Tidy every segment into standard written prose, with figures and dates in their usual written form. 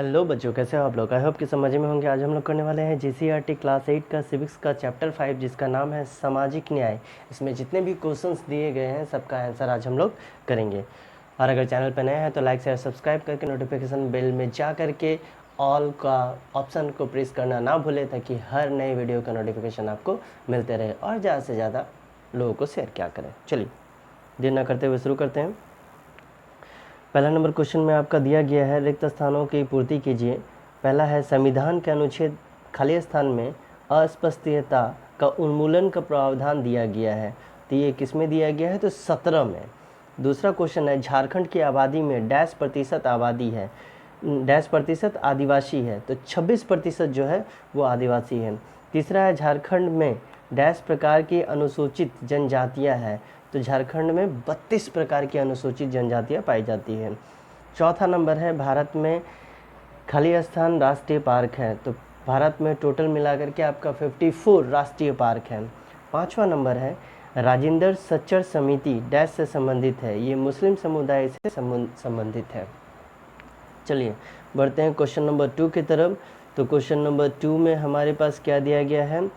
Hello बच्चों, कैसे हो आप लोग। आई होप कि समझ में होंगे। आज हम लोग करने वाले हैं जीसीईआरटी क्लास 8 का सिविक्स का चैप्टर 5 जिसका नाम है सामाजिक न्याय। इसमें जितने भी क्वेश्चंस दिए गए हैं सबका आंसर आज हम लोग करेंगे। और अगर चैनल पर नए हैं तो लाइक शेयर सब्सक्राइब करके नोटिफिकेशन बेल में जा करके ऑल का ऑप्शन को प्रेस करना ना भूलें ताकि हर नए वीडियो का नोटिफिकेशन आपको मिलते रहे और ज़्यादा से ज़्यादा लोगों को शेयर क्या करें। चलिए देर ना करते हुए शुरू करते हैं। पहला नंबर क्वेश्चन में आपका दिया गया है, रिक्त स्थानों की पूर्ति कीजिए। पहला है, संविधान के अनुच्छेद खाली स्थान में अस्पष्टता का उन्मूलन का प्रावधान दिया गया है। तो ये किस में दिया गया है? तो 17 में। दूसरा क्वेश्चन है, झारखंड की आबादी में डैश प्रतिशत आबादी है, डैश प्रतिशत आदिवासी है। तो 26% जो है वो आदिवासी है। तीसरा है, झारखंड में डैश प्रकार की अनुसूचित जनजातियां हैं। तो झारखंड में 32 प्रकार की अनुसूचित जनजातियां पाई जाती हैं। चौथा नंबर है, भारत में खाली स्थान राष्ट्रीय पार्क है। तो भारत में टोटल मिलाकर के आपका 54 राष्ट्रीय पार्क है। पांचवा नंबर है, राजेंद्र सच्चर समिति डैश से संबंधित है। ये मुस्लिम समुदाय से संबंधित है। चलिए बढ़ते हैं क्वेश्चन नंबर 2 की तरफ। तो क्वेश्चन नंबर 2 में हमारे पास क्या दिया गया है?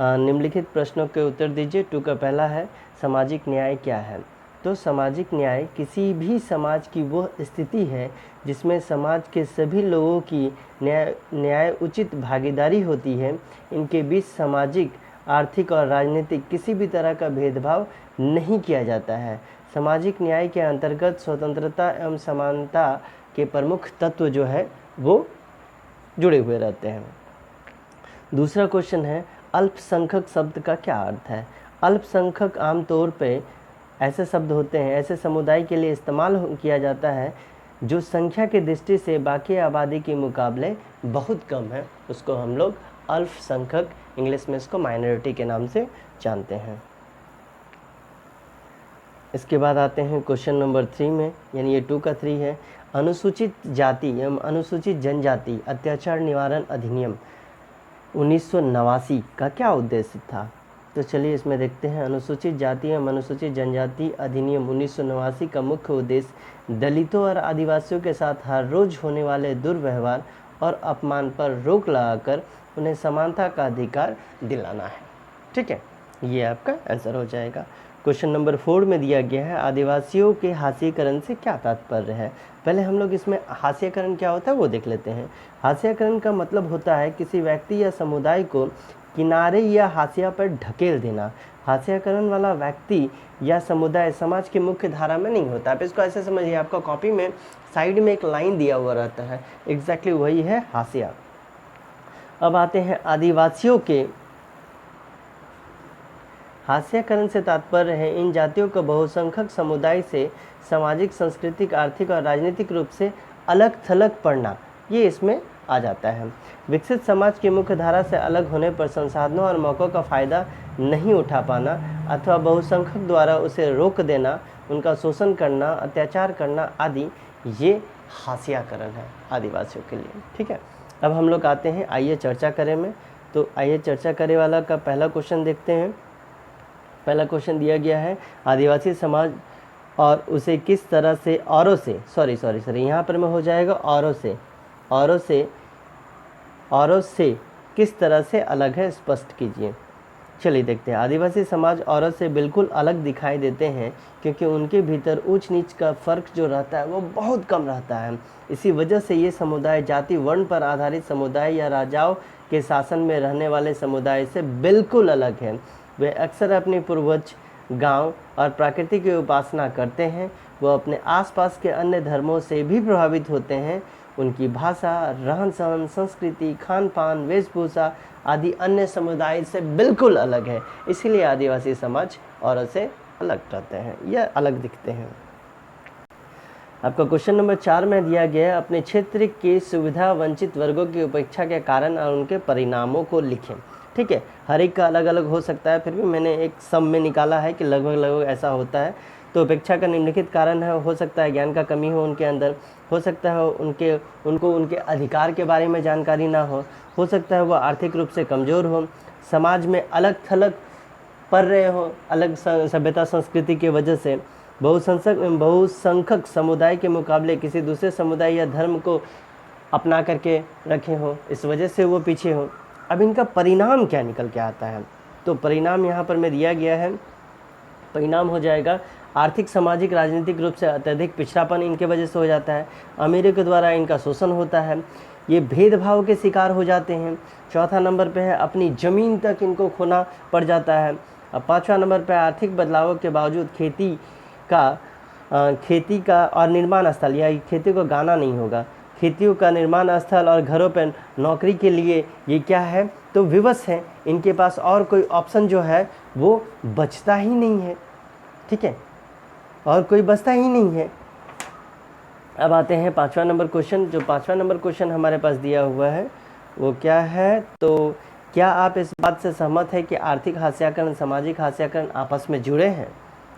निम्नलिखित प्रश्नों के उत्तर दीजिए। 2 का पहला है, सामाजिक न्याय क्या है? तो सामाजिक न्याय किसी भी समाज की वह स्थिति है जिसमें समाज के सभी लोगों की न्याय उचित भागीदारी होती है। इनके बीच सामाजिक, आर्थिक और राजनीतिक किसी भी तरह का भेदभाव नहीं किया जाता है। सामाजिक न्याय के अंतर्गत स्वतंत्रता एवं समानता के प्रमुख तत्व जो है वो जुड़े हुए रहते हैं। दूसरा क्वेश्चन है, अल्पसंख्यक शब्द का क्या अर्थ है? अल्पसंख्यक आमतौर पे ऐसे शब्द होते हैं, ऐसे समुदाय के लिए इस्तेमाल किया जाता है जो संख्या की दृष्टि से बाकी आबादी के मुकाबले बहुत कम है। उसको हम लोग अल्पसंख्यक, इंग्लिश में इसको माइनॉरिटी के नाम से जानते हैं। इसके बाद आते हैं क्वेश्चन नंबर 3 में, यानी ये 2 का 3 है। अनुसूचित जाति एवं अनुसूचित जनजाति अत्याचार निवारण अधिनियम 1989 का क्या उद्देश्य था? तो चलिए इसमें देखते हैं। अनुसूचित जाति एवं अनुसूचित जनजाति अधिनियम 1989 का मुख्य उद्देश्य दलितों और आदिवासियों के साथ हर रोज होने वाले दुर्व्यवहार और अपमान पर रोक लगाकर उन्हें समानता का अधिकार दिलाना है। ठीक है, ये आपका आंसर हो जाएगा। क्वेश्चन नंबर 4 में दिया गया है, आदिवासियों के हास्यकरण से क्या तात्पर्य है? पहले हम लोग इसमें हास्यकरण क्या होता है वो देख लेते हैं। हास्यकरण का मतलब होता है किसी व्यक्ति या समुदाय को किनारे या हाशिया पर ढकेल देना। हास्यकरण वाला व्यक्ति या समुदाय समाज की मुख्य धारा में नहीं होता। आप इसको ऐसे समझिए, आपका कॉपी में साइड में एक लाइन दिया हुआ रहता है, एग्जैक्टली वही है हाशिया। अब आते हैं आदिवासियों के हास्यकरण से तात्पर्य है इन जातियों को बहुसंख्यक समुदाय से सामाजिक, सांस्कृतिक, आर्थिक और राजनीतिक रूप से अलग थलग पड़ना, ये इसमें आ जाता है। विकसित समाज की मुख्य धारा से अलग होने पर संसाधनों और मौक़ों का फ़ायदा नहीं उठा पाना अथवा बहुसंख्यक द्वारा उसे रोक देना, उनका शोषण करना, अत्याचार करना आदि, ये हास्यकरण है आदिवासियों के लिए। ठीक है, अब हम लोग आते हैं आइए चर्चा करें में। तो आइए चर्चा करें वाला का पहला क्वेश्चन देखते हैं। पहला क्वेश्चन दिया गया है, आदिवासी समाज और उसे किस तरह से औरों से यहाँ पर में हो जाएगा औरों से किस तरह से अलग है, स्पष्ट कीजिए। चलिए देखते हैं। आदिवासी समाज औरों से बिल्कुल अलग दिखाई देते हैं क्योंकि उनके भीतर ऊंच नीच का फर्क जो रहता है वो बहुत कम रहता है। इसी वजह से ये समुदाय जाति वर्ण पर आधारित समुदाय या राजाओं के शासन में रहने वाले समुदाय से बिल्कुल अलग है। वे अक्सर अपने पूर्वज, गांव और प्रकृति की उपासना करते हैं। वो अपने आसपास के अन्य धर्मों से भी प्रभावित होते हैं। उनकी भाषा, रहन सहन, संस्कृति, खान पान, वेशभूषा आदि अन्य समुदाय से बिल्कुल अलग है। इसीलिए आदिवासी समाज औरों से अलग रहते हैं या अलग दिखते हैं। आपका क्वेश्चन नंबर 4 में दिया गया है, अपने क्षेत्र के सुविधा वंचित वर्गों की उपेक्षा के कारण और उनके परिणामों को लिखें। ठीक है, हर एक का अलग अलग हो सकता है, फिर भी मैंने एक सम में निकाला है कि लगभग ऐसा होता है। तो उपेक्षा का निम्नलिखित कारण है, हो सकता है ज्ञान का कमी हो उनके अंदर, हो सकता है उनको उनके अधिकार के बारे में जानकारी ना हो सकता है वो आर्थिक रूप से कमज़ोर हो, समाज में अलग थलग पड़ रहे हो, अलग सभ्यता संस्कृति की वजह से बहुसंख्यक समुदाय के मुकाबले किसी दूसरे समुदाय या धर्म को अपना करके रखे हों, इस वजह से वो पीछे हो। अब इनका परिणाम क्या निकल के आता है, तो परिणाम यहाँ पर में दिया गया है। परिणाम हो जाएगा आर्थिक, सामाजिक, राजनीतिक रूप से अत्यधिक पिछड़ापन इनके वजह से हो जाता है। अमीरों के द्वारा इनका शोषण होता है, ये भेदभाव के शिकार हो जाते हैं। चौथा नंबर पे है अपनी ज़मीन तक इनको खोना पड़ जाता है। अब पाँचवा नंबर पे आर्थिक बदलावों के बावजूद खेती का और निर्माण स्थल, या खेती को गाना नहीं होगा, खेतियों का निर्माण स्थल और घरों पर नौकरी के लिए ये क्या है, तो विवश है। इनके पास और कोई ऑप्शन जो है वो बचता ही नहीं है, ठीक है, और कोई बचता ही नहीं है। अब आते हैं पाँचवा नंबर क्वेश्चन। जो पाँचवा नंबर क्वेश्चन हमारे पास दिया हुआ है वो क्या है, तो क्या आप इस बात से सहमत है कि आर्थिक हास्याकरण, सामाजिक हास्याकरण आपस में जुड़े हैं,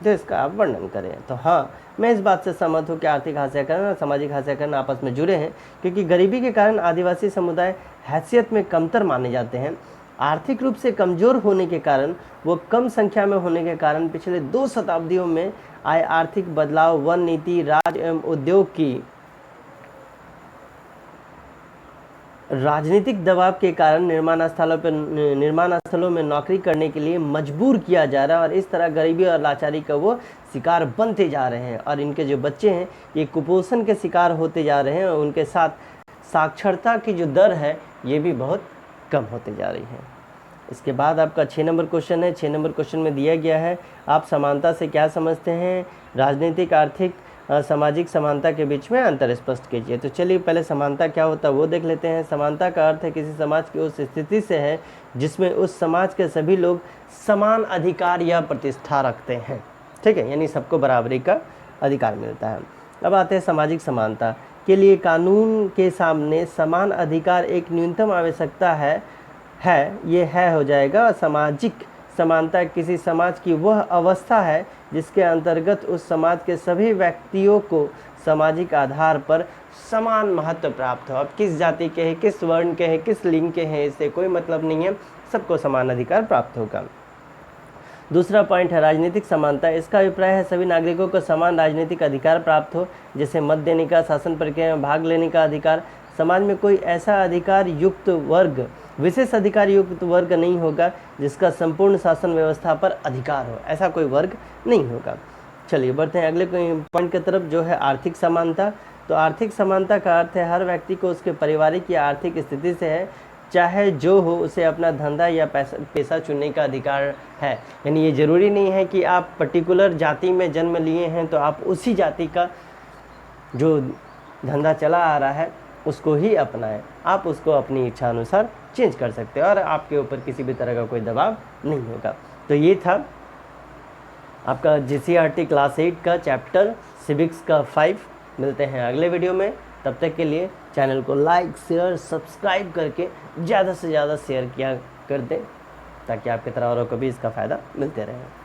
तो इसका आप वर्णन करें। तो हाँ, मैं इस बात से सहमत हूँ कि आर्थिक हास्याकरण और सामाजिक हास्याकरण आपस में जुड़े हैं, क्योंकि गरीबी के कारण आदिवासी समुदाय हैसियत में कमतर माने जाते हैं। आर्थिक रूप से कमज़ोर होने के कारण, वो कम संख्या में होने के कारण पिछले 2 शताब्दियों में आए आर्थिक बदलाव, वन नीति, राज्य एवं उद्योग की राजनीतिक दबाव के कारण निर्माण स्थलों में नौकरी करने के लिए मजबूर किया जा रहा है, और इस तरह गरीबी और लाचारी का वो शिकार बनते जा रहे हैं। और इनके जो बच्चे हैं ये कुपोषण के शिकार होते जा रहे हैं, और उनके साथ साक्षरता की जो दर है ये भी बहुत कम होते जा रही है। इसके बाद आपका 6 नंबर क्वेश्चन है। 6 नंबर क्वेश्चन में दिया गया है, आप समानता से क्या समझते हैं, राजनीतिक, आर्थिक, सामाजिक समानता के बीच में अंतर स्पष्ट कीजिए। तो चलिए पहले समानता क्या होता है वो देख लेते हैं। समानता का अर्थ है किसी समाज की उस स्थिति से है जिसमें उस समाज के सभी लोग समान अधिकार या प्रतिष्ठा रखते हैं, ठीक है, यानी सबको बराबरी का अधिकार मिलता है। अब आते हैं सामाजिक समानता के लिए कानून के सामने समान अधिकार एक न्यूनतम आवश्यकता है ये है हो जाएगा। सामाजिक समानता किसी समाज की वह अवस्था है जिसके अंतर्गत उस समाज के सभी व्यक्तियों को सामाजिक आधार पर समान महत्व प्राप्त हो। अब किस जाति के हैं, किस वर्ण के हैं, किस लिंग के हैं, इससे कोई मतलब नहीं है, सबको समान अधिकार प्राप्त होगा। दूसरा पॉइंट है राजनीतिक समानता। इसका अभिप्राय है सभी नागरिकों को समान राजनीतिक अधिकार प्राप्त हो, जैसे मत देने का, शासन प्रक्रिया में भाग लेने का अधिकार। समाज में कोई ऐसा अधिकार युक्त वर्ग, विशेष अधिकार युक्त वर्ग नहीं होगा जिसका संपूर्ण शासन व्यवस्था पर अधिकार हो, ऐसा कोई वर्ग नहीं होगा। चलिए बढ़ते हैं अगले पॉइंट की तरफ, जो है आर्थिक समानता। तो आर्थिक समानता का अर्थ है हर व्यक्ति को उसके पारिवारिक या आर्थिक स्थिति से है, चाहे जो हो, उसे अपना धंधा या पेशा चुनने का अधिकार है। यानी ये ज़रूरी नहीं है कि आप पर्टिकुलर जाति में जन्म लिए हैं तो आप उसी जाति का जो धंधा चला आ रहा है उसको ही अपनाएं। आप उसको अपनी इच्छा अनुसार चेंज कर सकते हैं और आपके ऊपर किसी भी तरह का कोई दबाव नहीं होगा। तो ये था आपका JCERT क्लास 8 का चैप्टर सिविक्स का 5। मिलते हैं अगले वीडियो में, तब तक के लिए चैनल को लाइक, शेयर, सब्सक्राइब करके ज़्यादा से ज़्यादा शेयर किया कर दें ताकि आपकी तरह औरों को भी इसका फ़ायदा मिलते रहे।